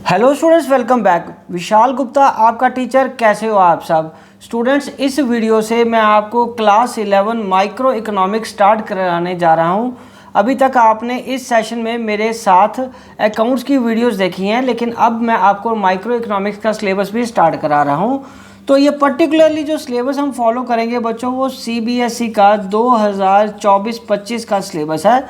Hello students, welcome back. Vishal Gupta आपका teacher. कैसे हो आप सब स्टूडेंट्स? इस वीडियो से मैं आपको क्लास 11 माइक्रो इकोनॉमिक्स स्टार्ट कराने जा रहा हूं। अभी तक आपने इस सेशन में मेरे साथ अकाउंट्स की वीडियोस देखी हैं, लेकिन अब मैं आपको माइक्रो इकोनॉमिक्स का सिलेबस भी स्टार्ट करा रहा हूं। तो ये पर्टिकुलरली जो सिलेबस हम फॉलो करेंगे बच्चों, वो CBSE का 2024-25 का सिलेबस है।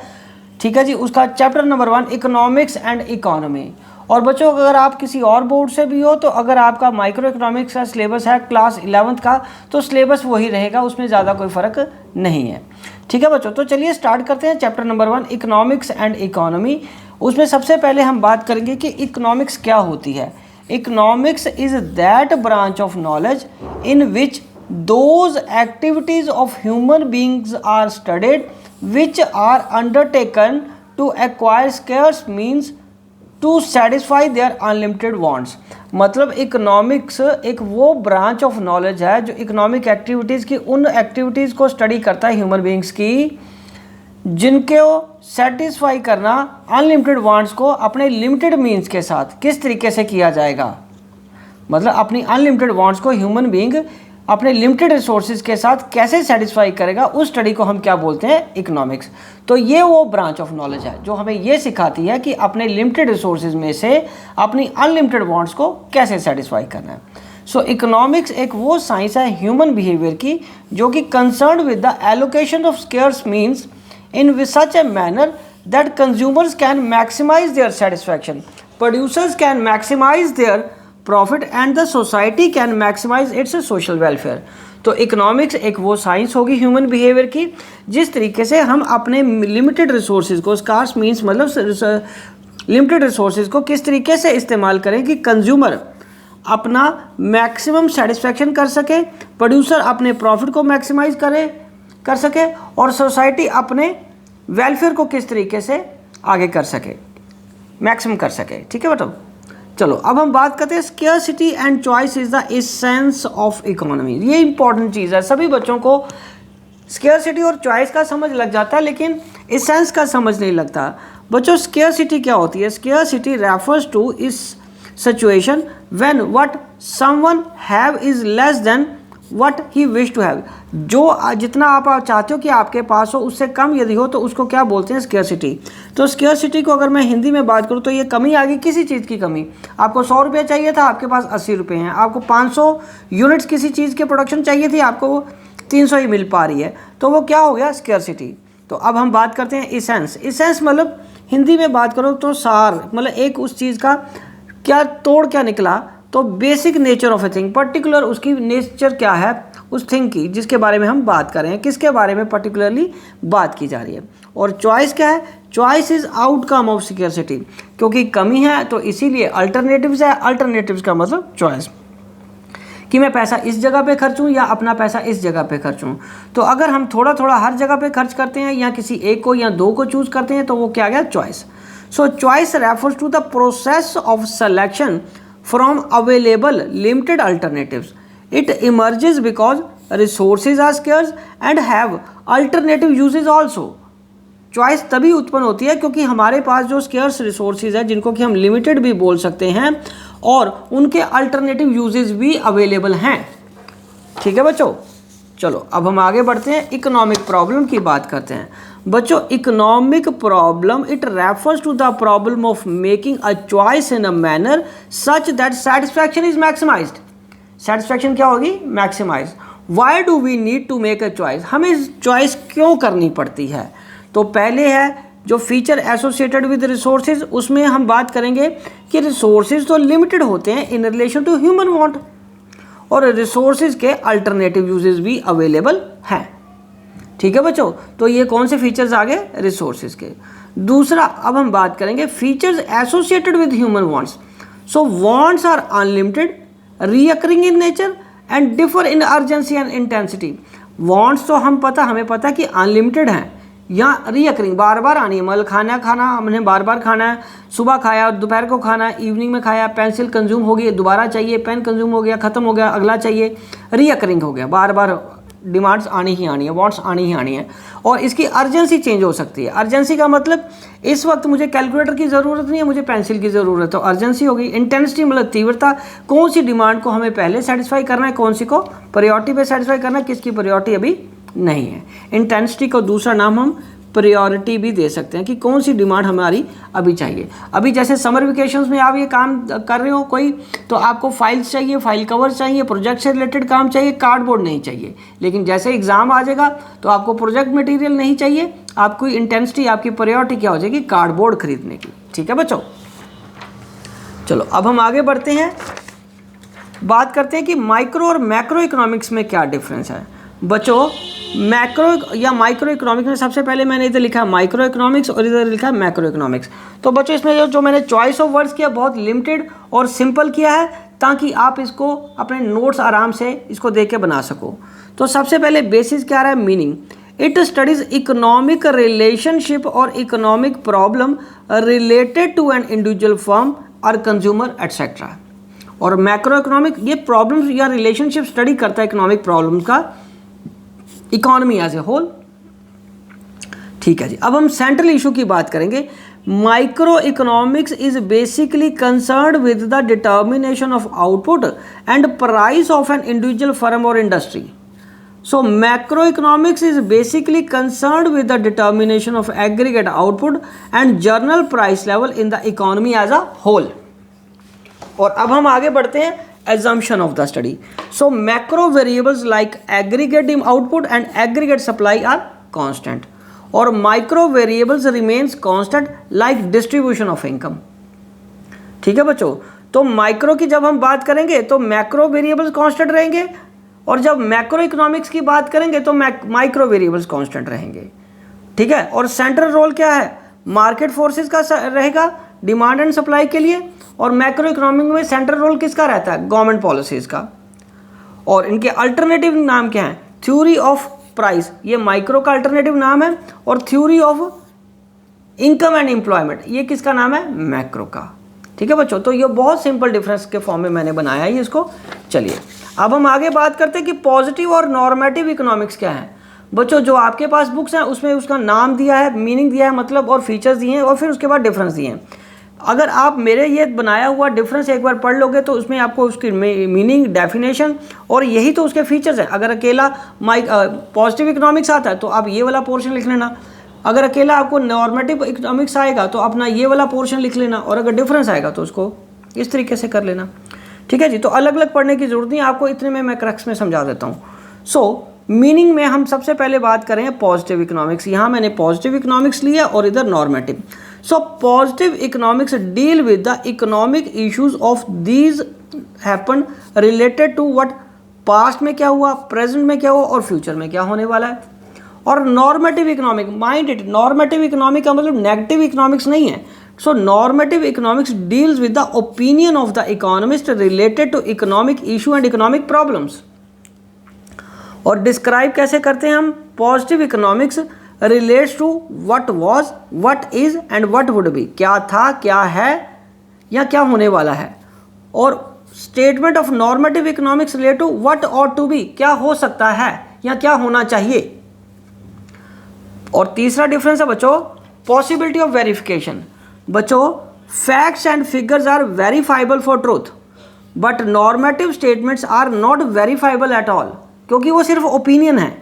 ठीक है जी। उसका chapter number 1 economics and economy. और बच्चों, अगर आप किसी और बोर्ड से भी हो तो अगर आपका माइक्रो इकोनॉमिक्स का सिलेबस है क्लास 11th का, तो सिलेबस वही रहेगा, उसमें ज़्यादा कोई फ़र्क नहीं है। ठीक है बच्चों, तो चलिए स्टार्ट करते हैं chapter number 1 economics and economy. उसमें सबसे पहले हम बात करेंगे कि इकोनॉमिक्स क्या होती है। Economics is that branch of knowledge in which those activities of human beings are studied which are undertaken to acquire scarce means to satisfy their unlimited wants. मतलब इकोनॉमिक्स एक वो ब्रांच ऑफ नॉलेज है जो economic activities की उन activities को study करता है ह्यूमन बींग्स की, जिनको सेटिस्फाई करना अनलिमिटेड वांट्स को अपने लिमिटेड मीन्स के साथ किस तरीके से किया जाएगा। मतलब अपनी अनलिमिटेड वांट्स को ह्यूमन बींग अपने लिमिटेड रिसोर्सेज के साथ कैसे सेटिस्फाई करेगा, उस स्टडी को हम क्या बोलते हैं? इकोनॉमिक्स। तो ये वो ब्रांच ऑफ नॉलेज है जो हमें ये सिखाती है कि अपने लिमिटेड रिसोर्सेज में से अपनी अनलिमिटेड वांट्स को कैसे सेटिस्फाई करना है। सो इकोनॉमिक्स एक वो साइंस है ह्यूमन बिहेवियर की जो कि concern with the allocation of scarce means in such a manner that consumers can maximise their satisfaction, producers can maximise their profit and the society can maximise its social welfare. तो economics एक वो science होगी human behaviour की जिस तरीके से हम अपने लिमिटेड रिसोर्सेज को, स्कार्स मीन्स मतलब लिमिटेड रिसोर्सेज को किस तरीके से इस्तेमाल करें कि कंज्यूमर अपना मैक्सिमम सेटिस्फैक्शन कर सके, प्रोड्यूसर अपने प्रॉफिट को मैक्सिमाइज कर सके और सोसाइटी अपने वेलफेयर को किस तरीके से आगे कर सके, मैक्सिमम कर सके। ठीक है बेटा, चलो अब हम बात करते हैं scarcity and choice is the essence of economy. ये इंपॉर्टेंट चीज़ है। सभी बच्चों को स्केर्सिटी और चॉइस का समझ लग जाता है, लेकिन एसेंस का समझ नहीं लगता। बच्चों, स्केर्सिटी क्या होती है? स्केर्सिटी रेफर्स टू इस situation when what someone have is less than what he wish to have. जो जितना आप चाहते हो कि आपके पास हो उससे कम यदि हो तो उसको क्या बोलते हैं? स्केर्सिटी। तो स्केर्सिटी को अगर मैं हिंदी में बात करूँ तो ये कमी आ गई, किसी चीज़ की कमी। आपको 100 रुपये चाहिए था, आपके पास 80 रुपये हैं। आपको 500 यूनिट्स किसी चीज़ के प्रोडक्शन चाहिए थी, आपको वो 300 ही मिल पा रही है, तो वो क्या हो गया? स्केर्सिटी। तो अब हम बात करते हैं इसेंस। इसेंस मतलब हिंदी में बात करो तो सार, मतलब एक उस चीज़ का क्या तोड़ क्या निकला, तो basic nature of a thing, particular उसकी नेचर क्या है उस थिंग की, जिसके बारे में हम बात कर रहे हैं, किसके बारे में पर्टिकुलरली बात की जा रही है। और चॉइस क्या है? Choice is outcome of scarcity. क्योंकि कमी है तो इसीलिए अल्टरनेटिव्स है। अल्टरनेटिव्स का मतलब चॉइस, कि मैं पैसा इस जगह पे खर्चूं या अपना पैसा इस जगह पे खर्चूं। तो अगर हम थोड़ा थोड़ा हर जगह पे खर्च करते हैं या किसी एक को या दो को चूज करते हैं तो वो क्या गया? Choice. So choice refers to the process of selection from available limited alternatives. It emerges because resources are scarce and have alternative uses also. Choice तभी उत्पन्न होती है क्योंकि हमारे पास जो स्केर्स रिसोर्सेज है, जिनको कि हम लिमिटेड भी बोल सकते हैं, और उनके अल्टरनेटिव यूजेस भी अवेलेबल हैं। ठीक है बच्चों, चलो अब हम आगे बढ़ते हैं, इकोनॉमिक प्रॉब्लम की बात करते हैं। बच्चों, economic problem it refers to the problem of making a choice in a manner such that satisfaction is maximised. Satisfaction क्या होगी? Maximise. Why do we need to make a choice? हमें choice क्यों करनी पड़ती है? तो पहले है जो फीचर एसोसिएटेड विद रिसोर्सेज, उसमें हम बात करेंगे कि रिसोर्सेज तो लिमिटेड होते हैं in relation to human want, और रिसोर्सेज के अल्टरनेटिव यूजेस भी अवेलेबल हैं। ठीक है बच्चों, तो ये कौन से फीचर्स आ गए? रिसोर्सेज के। दूसरा अब हम बात करेंगे features associated with human wants. So wants are unlimited, recurring in nature and differ in urgency and intensity. Wants तो हमें पता कि अनलिमिटेड हैं या रीअकरिंग, बार बार आनी है। मतलब खाना हमने बार बार खाना है, सुबह खाया, दोपहर को खाना, इवनिंग में खाया, पेंसिल कंज्यूम हो गई, दोबारा चाहिए, पेन कंज्यूम हो गया, ख़त्म हो गया, अगला चाहिए, रीअकरिंग हो गया, बार बार डिमांड्स आनी ही आनी है, वांट्स आनी ही आनी है, और इसकी अर्जेंसी चेंज हो सकती है। अर्जेंसी का मतलब इस वक्त मुझे कैलकुलेटर की ज़रूरत नहीं है, मुझे पेंसिल की ज़रूरत है, तो अर्जेंसी होगी। इंटेंसिटी मतलब तीव्रता, कौन सी डिमांड को हमें पहले सेटिस्फाई करना है, कौन सी को प्रायोरिटी पे सेटिस्फाई करना है, किसकी प्रायोरिटी अभी नहीं है। इंटेंसिटी को दूसरा नाम हम प्रायोरिटी भी दे सकते हैं कि कौन सी डिमांड हमारी अभी चाहिए। अभी जैसे समर वेकेशंस में आप ये काम कर रहे हो कोई, तो आपको फाइल्स चाहिए, फाइल कवर चाहिए, प्रोजेक्ट से रिलेटेड काम चाहिए, कार्डबोर्ड नहीं चाहिए। लेकिन जैसे एग्जाम आ जाएगा तो आपको प्रोजेक्ट मटेरियल नहीं चाहिए, आपको इंटेंसिटी, आपकी प्रायोरिटी क्या हो जाएगी, कार्डबोर्ड खरीदने की। ठीक है बच्चों, चलो अब हम आगे बढ़ते हैं, बात करते हैं कि माइक्रो और मैक्रो इकोनॉमिक्स में क्या डिफरेंस है। बच्चों मैक्रो या माइक्रो इकोनॉमिक्स में सबसे पहले मैंने इधर लिखा है माइक्रो इकोनॉमिक्स और इधर लिखा है मैक्रो इकोनॉमिक्स। तो बच्चों इसमें जो मैंने चॉइस ऑफ वर्ड्स किया बहुत लिमिटेड और सिंपल किया है ताकि आप इसको अपने नोट्स आराम से इसको देख के बना सको। तो सबसे पहले बेसिस क्या रहा है, meaning. It studies economic relationship और economic problem related to an individual firm और कंज्यूमर एटसेट्रा। और मैक्रो इकोनॉमिक ये प्रॉब्लम्स या रिलेशनशिप स्टडी करता है इकोनॉमिक प्रॉब्लम्स का, इकोनॉमी एज ए होल। ठीक है जी, अब हम सेंट्रल इशू की बात करेंगे। Micro economics is basically concerned with the determination of output and price of an individual firm और industry. So macro economics is basically concerned with the determination of aggregate output and general price level in the economy as a whole. और अब हम आगे बढ़ते हैं, assumption of the study. So macro variables like aggregate output and aggregate supply are constant, or micro variables remains constant like distribution of income. ठीक है बच्चों, तो माइक्रो की जब हम बात करेंगे तो मैक्रो वेरिएबल्स कांस्टेंट रहेंगे, और जब मैक्रो इकोनॉमिक्स की बात करेंगे तो माइक्रो वेरिएबल्स कांस्टेंट रहेंगे। ठीक है, और सेंट्रल रोल क्या है, मार्केट फोर्सेस का रहेगा डिमांड एंड सप्लाई के लिए, और मैक्रो इकोनॉमिक में सेंट्रल रोल किसका रहता है, गवर्नमेंट पॉलिसीज का। और इनके अल्टरनेटिव नाम क्या है, थ्योरी ऑफ प्राइस, ये माइक्रो का अल्टरनेटिव नाम है, और theory of income and employment ये किसका नाम है, मैक्रो का। ठीक है बच्चों, तो ये बहुत सिंपल डिफरेंस के फॉर्म में मैंने बनाया है इसको। चलिए अब हम आगे बात करते हैं कि पॉजिटिव और नॉर्मेटिव इकोनॉमिक्स क्या है। बच्चों जो आपके पास बुक्स हैं उसमें उसका नाम दिया है, मीनिंग दिया है, मतलब और फीचर्स दिए हैं, और फिर उसके बाद डिफरेंस दिए हैं। अगर आप मेरे ये बनाया हुआ डिफरेंस एक बार पढ़ लोगे तो उसमें आपको उसकी मीनिंग, डेफिनेशन और यही तो उसके फीचर्स हैं। अगर अकेला पॉजिटिव इकोनॉमिक्स आता है तो आप ये वाला पोर्शन लिख लेना, अगर अकेला आपको नॉर्मेटिव इकोनॉमिक्स आएगा तो अपना ये वाला पोर्शन लिख लेना, और अगर डिफरेंस आएगा तो उसको इस तरीके से कर लेना। ठीक है जी, तो अलग अलग पढ़ने की जरूरत नहीं, आपको इतने में मैं क्रक्स में समझा देता हूँ। सो मीनिंग में हम सबसे पहले बात करें पॉजिटिव इकोनॉमिक्स। यहाँ मैंने पॉजिटिव इकोनॉमिक्स लिया और इधर normative. So positive economics deal with the economic issues of these happen related to what past में क्या हुआ, प्रेजेंट में क्या हुआ और फ्यूचर में क्या होने वाला है। और normative economic, mind it, normative economic का मतलब नेगेटिव इकोनॉमिक्स नहीं है। So normative economics deals with the opinion of the economist related to economic issue and economic problems. और डिस्क्राइब कैसे करते हैं हम, positive economics relates to what was, what is and what would be, क्या था, क्या है या क्या होने वाला है। और statement of normative economics relate to what ought to be, क्या हो सकता है या क्या होना चाहिए। और तीसरा डिफरेंस है बच्चों पॉसिबिलिटी ऑफ वेरिफिकेशन। बच्चों facts and figures are verifiable for truth but normative statements are not verifiable at all, क्योंकि वो सिर्फ ओपिनियन है।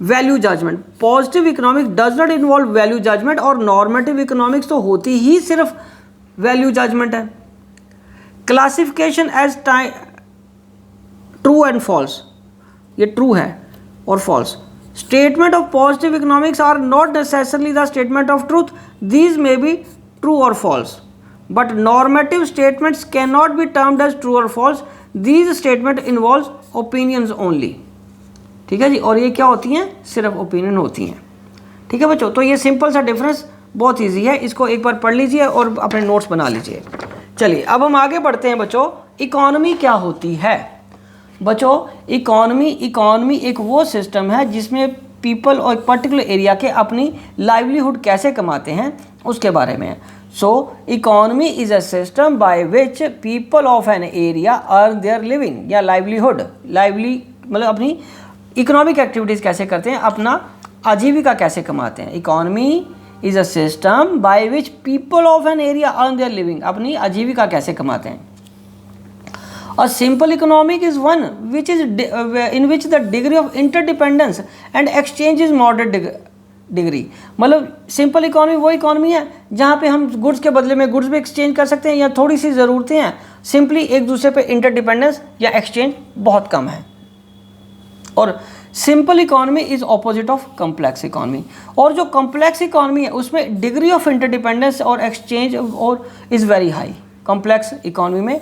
Value judgement, positive economics does not involve value judgement, और नॉर्मेटिव इकोनॉमिक्स तो होती ही सिर्फ वैल्यू जजमेंट है। Classification as true and false, ये ट्रू है और false. Statement of positive economics are not necessarily the statement of truth, these may be true और false, but normative statements can not be termed as true और false, these statements involve opinions only. ठीक है जी, और ये क्या होती हैं, सिर्फ ओपिनियन होती हैं। ठीक है बच्चों, तो ये सिंपल सा डिफरेंस बहुत इजी है, इसको एक बार पढ़ लीजिए और अपने नोट्स बना लीजिए। चलिए अब हम आगे बढ़ते हैं बच्चों, इकोनॉमी क्या होती है। बच्चों इकोनॉमी एक वो सिस्टम है जिसमें पीपल और एक पर्टिकुलर एरिया के अपनी लाइवलीहुड कैसे कमाते हैं उसके बारे में। So economy is a system by which people of an area earn their living या लाइवलीहुड, लाइवली मतलब अपनी इकोनॉमिक एक्टिविटीज़ कैसे करते हैं, अपना आजीविका कैसे कमाते हैं। Economy is a system by which people of an area earn their living, अपनी आजीविका कैसे कमाते हैं। A simple economic is one which is in which the degree of interdependence and exchange is moderate degree। मतलब simple economy वो economy है जहाँ पे हम गुड्स के बदले में गुड्स भी एक्सचेंज कर सकते हैं, या थोड़ी सी ज़रूरतें हैं, सिंपली एक दूसरे पे इंटरडिपेंडेंस या एक्सचेंज बहुत कम है। और simple economy is opposite of complex economy, और जो कॉम्प्लेक्स इकोनॉमी है उसमें डिग्री ऑफ इंटरडिपेंडेंस और एक्सचेंज और is very high. Complex economy में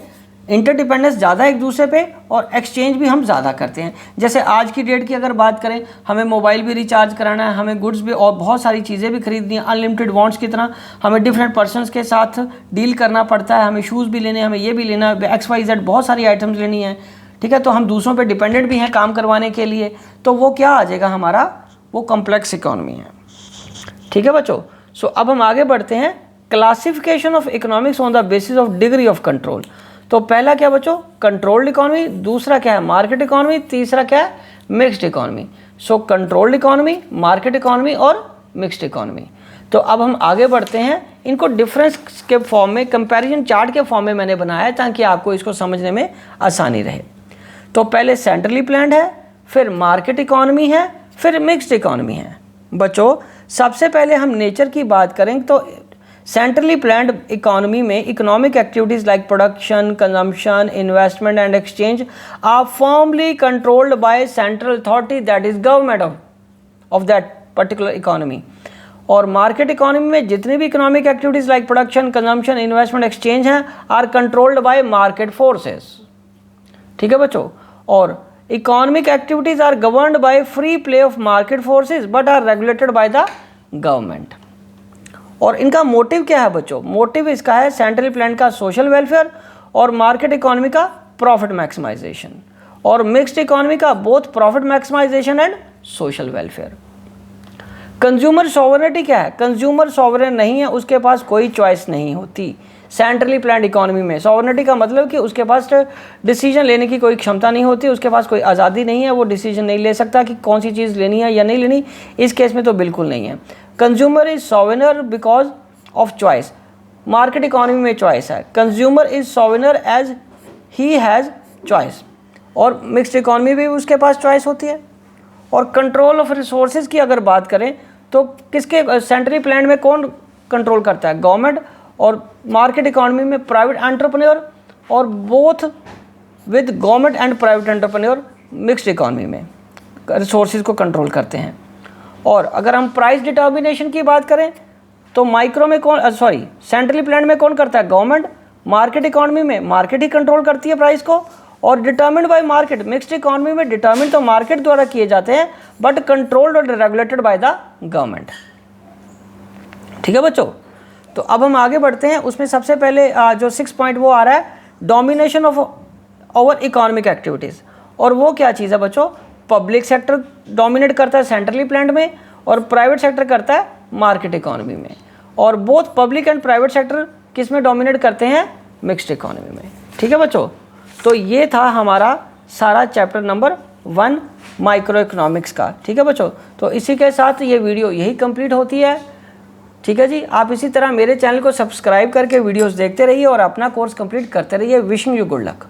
इंटरडिपेंडेंस ज़्यादा एक दूसरे पे और एक्सचेंज भी हम ज़्यादा करते हैं। जैसे आज की डेट की अगर बात करें, हमें मोबाइल भी रिचार्ज कराना है, हमें गुड्स भी और बहुत सारी चीज़ें भी खरीदनी है, अनलिमिटेड वांट्स की तरह हमें डिफरेंट पर्सनस के साथ डील करना पड़ता है, हमें शूज़ भी लेने, हमें ये भी लेना है, XYZ बहुत सारी आइटम्स लेनी है, ठीक है। तो हम दूसरों पे डिपेंडेंट भी हैं काम करवाने के लिए, तो वो क्या आ जाएगा हमारा, वो कॉम्प्लेक्स इकोनॉमी है, ठीक है बच्चों। सो अब हम आगे बढ़ते हैं, classification of economics on the basis of degree of control. तो पहला क्या बच्चों, कंट्रोल्ड इकोनॉमी, दूसरा क्या है मार्केट इकोनॉमी, तीसरा क्या है मिक्स्ड इकोनॉमी। सो कंट्रोल्ड इकोनॉमी, मार्केट इकोनॉमी और मिक्स्ड इकोनॉमी। तो अब हम आगे बढ़ते हैं, इनको डिफरेंस के फॉर्म में, कंपैरिजन चार्ट के फॉर्म में मैंने बनाया है ताकि आपको इसको समझने में आसानी रहे। तो पहले सेंट्रली प्लान्ड है, फिर मार्केट इकोनॉमी है, फिर मिक्स्ड इकोनॉमी है। बच्चों सबसे पहले हम नेचर की बात करें तो सेंट्रली प्लान्ड इकोनॉमी में economic activities like production, consumption, investment and exchange are formally controlled by central authority that is government of that particular economy. और मार्केट इकोनॉमी में जितनी भी economic activities like production, consumption, investment, exchange हैं are controlled by market forces, ठीक है बच्चों। और economic activities are governed by free play of market forces but are regulated by the government. और इनका मोटिव क्या है बच्चों, मोटिव इसका है सेंट्रल प्लान का सोशल वेलफेयर और मार्केट इकोनॉमी का प्रॉफिट मैक्सिमाइजेशन, और मिक्स्ड इकोनॉमी का both profit maximisation and social welfare. Consumer sovereignty क्या है, कंज्यूमर सॉवरेन नहीं है, उसके पास कोई चॉइस नहीं होती। सेंट्रली प्लान्ड इकोनॉमी में सॉवरेनिटी का मतलब कि उसके पास डिसीजन लेने की कोई क्षमता नहीं होती, उसके पास कोई आज़ादी नहीं है, वो डिसीजन नहीं ले सकता कि कौन सी चीज़ लेनी है या नहीं लेनी। इस केस में तो बिल्कुल नहीं है। Consumer is sovereign because of choice, market economy में चॉइस है, consumer is sovereign as he has choice. और मिक्स्ड इकोनॉमी भी उसके पास चॉइस होती है। और कंट्रोल ऑफ रिसोर्सेज की अगर बात करें तो किसके, सेंट्रली प्लान में कौन कंट्रोल करता है, गवर्नमेंट, और मार्केट इकोनॉमी में प्राइवेट एंटरप्रेन्योर, और both with government and private entrepreneur mixed economy में रिसोर्सेज को कंट्रोल करते हैं। और अगर हम प्राइस डिटर्मिनेशन की बात करें तो माइक्रो में कौन, सेंट्रली प्लान में कौन करता है, गवर्नमेंट, मार्केट इकोनॉमी में मार्केट ही कंट्रोल करती है प्राइस को, और determined bye market. Mixed economy में डिटर्मिन तो मार्केट द्वारा किए जाते हैं बट कंट्रोल्ड और रेगुलेटेड बाय द गवर्नमेंट, ठीक है बच्चों। तो अब हम आगे बढ़ते हैं, उसमें सबसे पहले जो 6 पॉइंट वो आ रहा है, domination of over economic activities. और वो क्या चीज़ है बच्चों, पब्लिक सेक्टर डोमिनेट करता है सेंट्रली प्लान्ड में, और प्राइवेट सेक्टर करता है मार्केट इकोनॉमी में। और both public and private sector किस में डोमिनेट करते हैं, मिक्स्ड इकोनॉमी में, ठीक है बच्चों। तो ये था हमारा सारा चैप्टर नंबर 1 माइक्रो इकोनॉमिक्स का, ठीक है बच्चों। तो इसी के साथ ये वीडियो यही कंप्लीट होती है, ठीक है जी। आप इसी तरह मेरे चैनल को सब्सक्राइब करके वीडियोस देखते रहिए और अपना कोर्स कंप्लीट करते रहिए। Wishing you good luck.